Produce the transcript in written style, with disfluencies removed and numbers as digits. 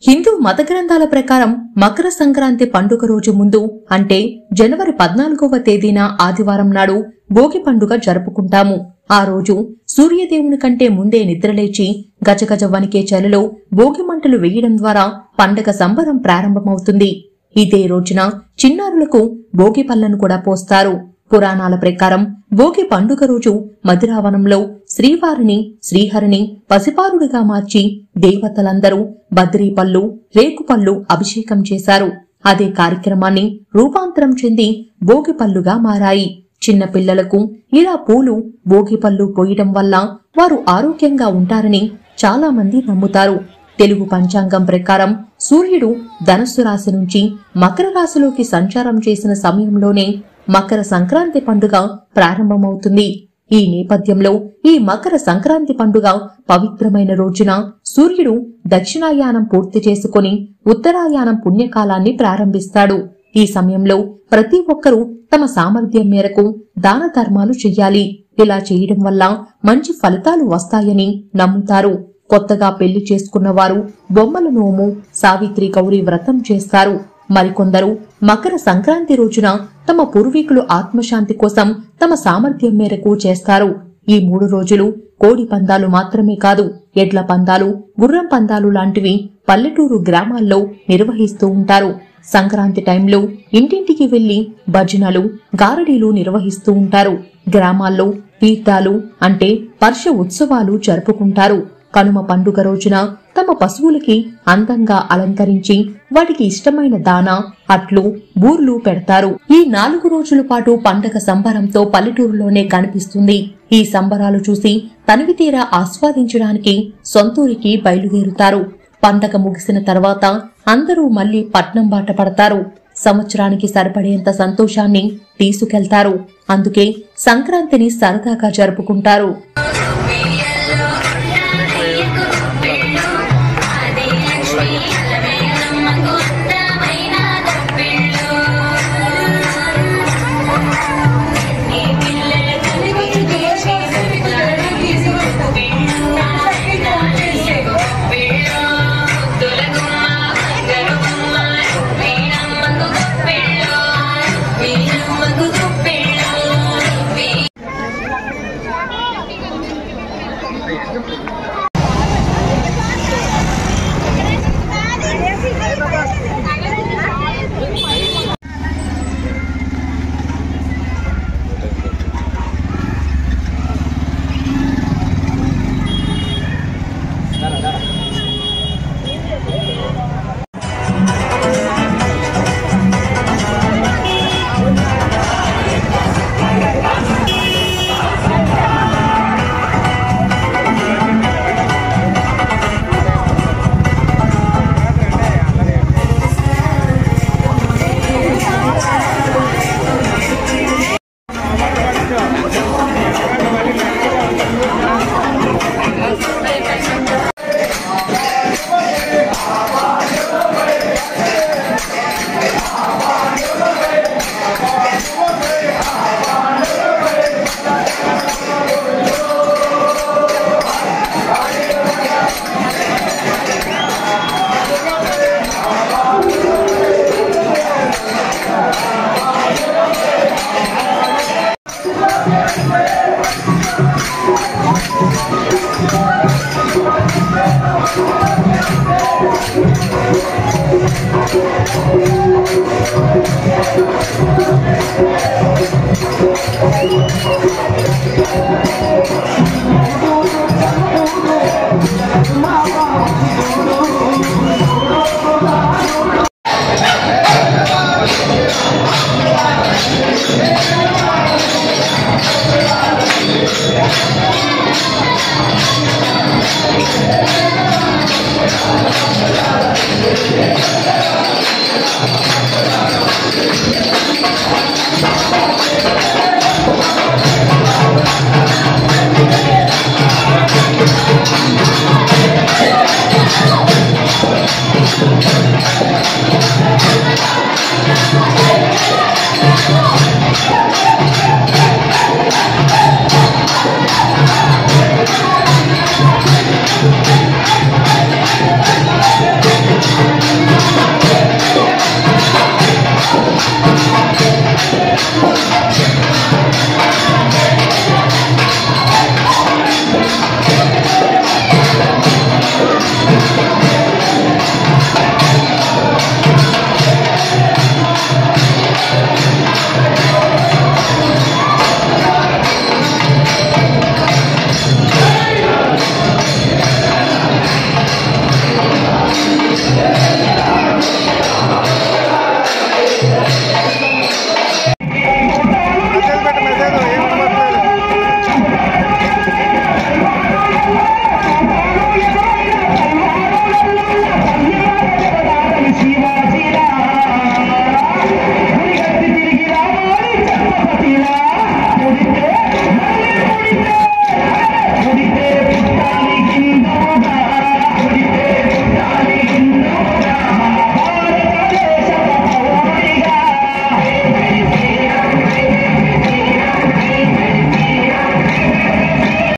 హిందూ మత గ్రంథాల ప్రకారం మకర సంక్రాంతి పండుగ రోజు ముందు అంటే జనవరి 14వ తేదీన ఆదివారం నాడు భోగి పండుగ జరుపుకుంటాము. ఆ రోజు సూర్యదేవుని కంటే ముందే నిద్రలేచి గజగజ వణికే చలిలో భోగి మంటలు వేయడం ద్వారా పండగ సంబరం ప్రారంభమవుతుంది. ఇదే రోజున చిన్నారులకు భోగి పళ్లను కూడా పోస్తారు. పురాణాల ప్రకారం భోగి పండుగ రోజు మధురావనంలో శ్రీవారిని శ్రీహరిని పసిపారుడిగా మార్చి దేవతలందరూ బద్రీపళ్ళు రేకుపళ్ళు అభిషేకం చేశారు. అదే కార్యక్రమాన్ని రూపాంతరం చెంది భోగిపళ్ళుగా మారాయి. చిన్న పిల్లలకు ఇలా పూలు భోగిపళ్ళు పోయడం వల్ల వారు ఆరోగ్యంగా ఉంటారని చాలా మంది నమ్ముతారు. తెలుగు పంచాంగం ప్రకారం సూర్యుడు ధనుస్సు రాశి నుంచి మకర రాశిలోకి సంచారం చేసిన సమయంలోనే మకర సంక్రాంతి పండుగ ప్రారంభమవుతుంది. ఈ నేపథ్యంలో ఈ మకర సంక్రాంతి పండుగ పవిత్రమైన రోజున సూర్యుడు దక్షిణాయానం పూర్తి చేసుకుని ఉత్తరాయానం పుణ్యకాలాన్ని ప్రారంభిస్తాడు. ఈ సమయంలో ప్రతి ఒక్కరూ తమ సామర్థ్యం మేరకు దాన ధర్మాలు చెయ్యాలి. ఇలా చేయడం వల్ల మంచి ఫలితాలు వస్తాయని నమ్ముతారు. కొత్తగా పెళ్లి చేసుకున్న వారు బొమ్మల నోము, సావిత్రి గౌరీ వ్రతం చేస్తారు. మరికొందరు మకర సంక్రాంతి రోజున తమ పూర్వీకులు ఆత్మశాంతి కోసం తమ సామర్థ్యం మేరకు చేస్తారు. ఈ 3 రోజులు కోడి పందాలు మాత్రమే కాదు, ఎడ్ల పందాలు, గుర్రం పందాలు లాంటివి పల్లెటూరు గ్రామాల్లో నిర్వహిస్తూ ఉంటారు. సంక్రాంతి టైంలో ఇంటింటికి వెళ్లి భజనలు, గారడీలు నిర్వహిస్తూ ఉంటారు. గ్రామాల్లో తీర్థాలు అంటే వర్ష ఉత్సవాలు జరుపుకుంటారు. కనుమ పండుగ రోజున తమ పశువులకి అందంగా అలంకరించి వాటికి ఇష్టమైన దానా, అట్లు, బూర్లు పెడతారు. ఈ 4 రోజుల పాటు పండగ సంబరంతో పల్లెటూరులోనే కనిపిస్తుంది. ఈ సంబరాలు చూసి తనివి తీరా ఆస్వాదించడానికి సొంతూరికి బయలుదేరుతారు. పండగ ముగిసిన తర్వాత అందరూ మళ్లీ పట్నం బాట పడతారు. సంవత్సరానికి సరిపడేంత సంతోషాన్ని తీసుకెళ్తారు. అందుకే సంక్రాంతిని సరదాగా జరుపుకుంటారు.